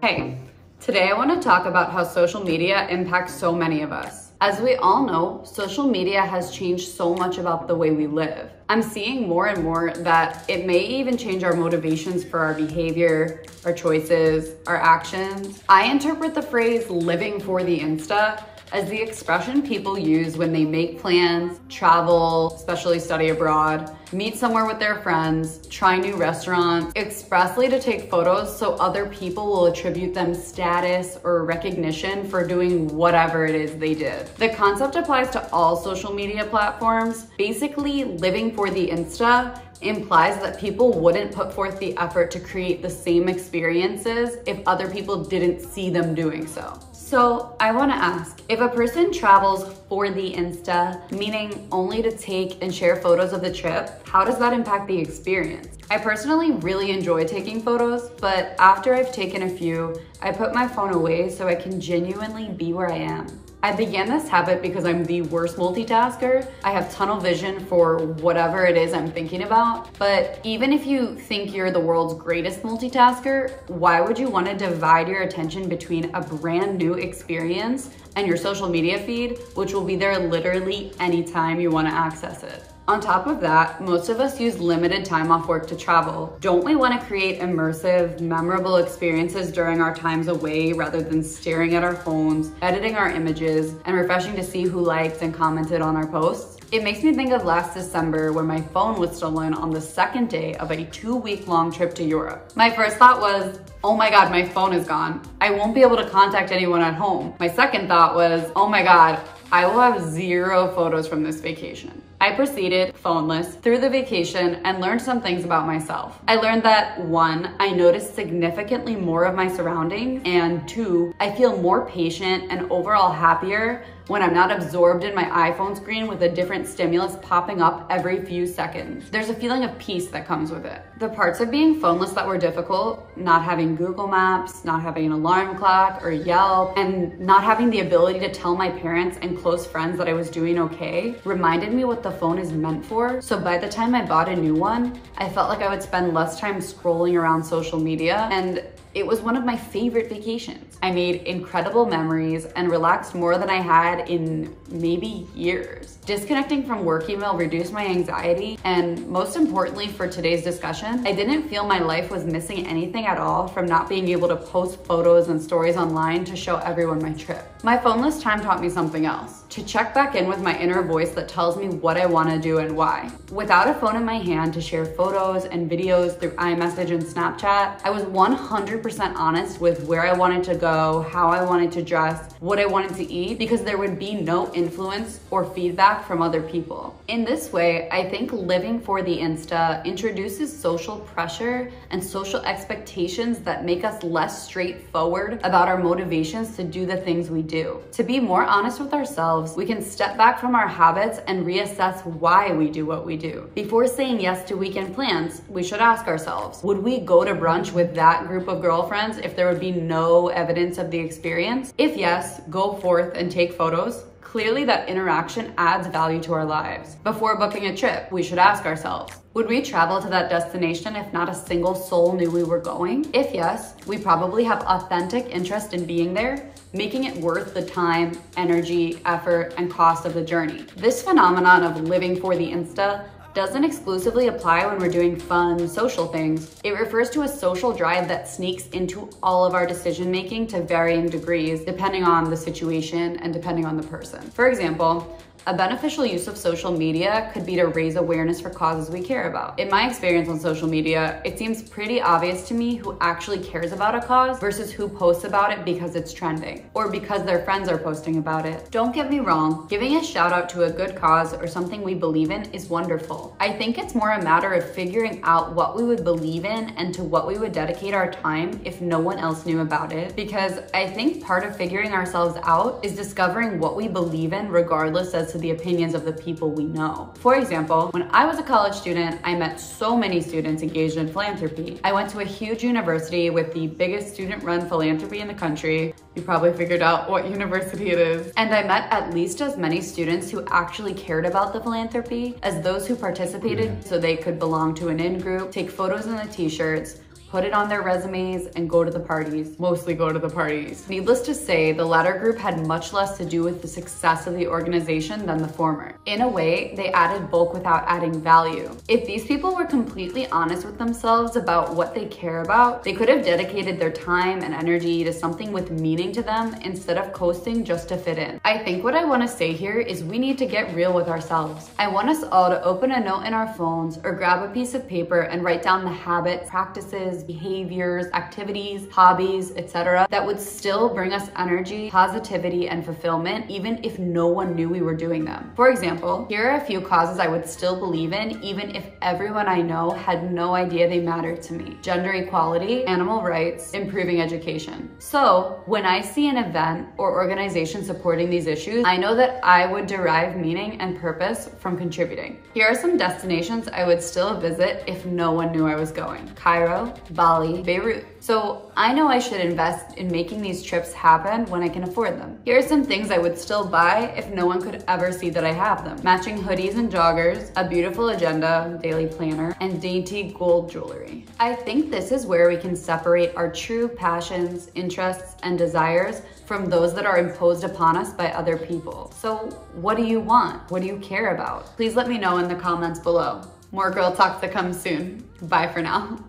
Hey, today I want to talk about how social media impacts so many of us. As we all know, social media has changed so much about the way we live. I'm seeing more and more that it may even change our motivations for our behavior, our choices, our actions. I interpret the phrase living for the Insta as the expression people use when they make plans, travel, especially study abroad, meet somewhere with their friends, try new restaurants, expressly to take photos so other people will attribute them status or recognition for doing whatever it is they did. The concept applies to all social media platforms. Basically, living for the Insta implies that people wouldn't put forth the effort to create the same experiences if other people didn't see them doing so. So I want to ask, if a person travels for the Insta, meaning only to take and share photos of the trip, how does that impact the experience? I personally really enjoy taking photos, but after I've taken a few, I put my phone away so I can genuinely be where I am. I began this habit because I'm the worst multitasker. I have tunnel vision for whatever it is I'm thinking about. But even if you think you're the world's greatest multitasker, why would you want to divide your attention between a brand new experience and your social media feed, which will be there literally anytime you want to access it? On top of that, most of us use limited time off work to travel. Don't we want to create immersive, memorable experiences during our times away rather than staring at our phones, editing our images, and refreshing to see who liked and commented on our posts? It makes me think of last December when my phone was stolen on the second day of a 2-week-long trip to Europe. My first thought was, oh my God, my phone is gone. I won't be able to contact anyone at home. My second thought was, oh my God, I will have 0 photos from this vacation. I proceeded, phoneless, through the vacation and learned some things about myself. I learned that 1, I noticed significantly more of my surroundings, and 2, I feel more patient and overall happier when I'm not absorbed in my iPhone screen with a different stimulus popping up every few seconds. There's a feeling of peace that comes with it. The parts of being phoneless that were difficult, not having Google Maps, not having an alarm clock or Yelp, and not having the ability to tell my parents and close friends that I was doing okay, reminded me what the phone is meant for. So by the time I bought a new one, I felt like I would spend less time scrolling around social media, and it was one of my favorite vacations. I made incredible memories and relaxed more than I had in maybe years. Disconnecting from work email reduced my anxiety, and most importantly for today's discussion, I didn't feel my life was missing anything at all from not being able to post photos and stories online to show everyone my trip. My phoneless time taught me something else, to check back in with my inner voice that tells me what I want to do and why. Without a phone in my hand to share photos and videos through iMessage and Snapchat, I was 100% honest with where I wanted to go, how I wanted to dress, what I wanted to eat, because there would be no influence or feedback from other people. In this way, I think living for the Insta introduces social pressure and social expectations that make us less straightforward about our motivations to do the things we do. To be more honest with ourselves, we can step back from our habits and reassess why we do what we do. Before saying yes to weekend plans, we should ask ourselves, would we go to brunch with that group of girlfriends if there would be no evidence of the experience? If yes, go forth and take photos. Clearly that interaction adds value to our lives. Before booking a trip, we should ask ourselves, would we travel to that destination if not a single soul knew we were going? If yes, we probably have authentic interest in being there, making it worth the time, energy, effort, and cost of the journey. This phenomenon of living for the Insta doesn't exclusively apply when we're doing fun, social things. It refers to a social drive that sneaks into all of our decision-making to varying degrees, depending on the situation and depending on the person. For example, a beneficial use of social media could be to raise awareness for causes we care about. In my experience on social media, it seems pretty obvious to me who actually cares about a cause versus who posts about it because it's trending or because their friends are posting about it. Don't get me wrong, giving a shout out to a good cause or something we believe in is wonderful. I think it's more a matter of figuring out what we would believe in and to what we would dedicate our time if no one else knew about it, because I think part of figuring ourselves out is discovering what we believe in regardless as to the opinions of the people we know. For example, when I was a college student, I met so many students engaged in philanthropy. I went to a huge university with the biggest student-run philanthropy in the country. You probably figured out what university it is. And I met at least as many students who actually cared about the philanthropy as those who participated so they could belong to an in-group, take photos in the t-shirts, put it on their resumes, and go to the parties. Mostly go to the parties. Needless to say, the latter group had much less to do with the success of the organization than the former. In a way, they added bulk without adding value. If these people were completely honest with themselves about what they care about, they could have dedicated their time and energy to something with meaning to them instead of coasting just to fit in. I think what I want to say here is we need to get real with ourselves. I want us all to open a note in our phones or grab a piece of paper and write down the habits, practices, behaviors, activities, hobbies, etc. that would still bring us energy, positivity, and fulfillment even if no one knew we were doing them. For example, here are a few causes I would still believe in even if everyone I know had no idea they mattered to me. Gender equality, animal rights, improving education. So when I see an event or organization supporting these issues, I know that I would derive meaning and purpose from contributing. Here are some destinations I would still visit if no one knew I was going. Cairo, Bali, Beirut. So I know I should invest in making these trips happen when I can afford them. Here are some things I would still buy if no one could ever see that I have them. Matching hoodies and joggers, a beautiful agenda, daily planner, and dainty gold jewelry. I think this is where we can separate our true passions, interests, and desires from those that are imposed upon us by other people. So what do you want? What do you care about? Please let me know in the comments below. More girl talk to come soon. Bye for now.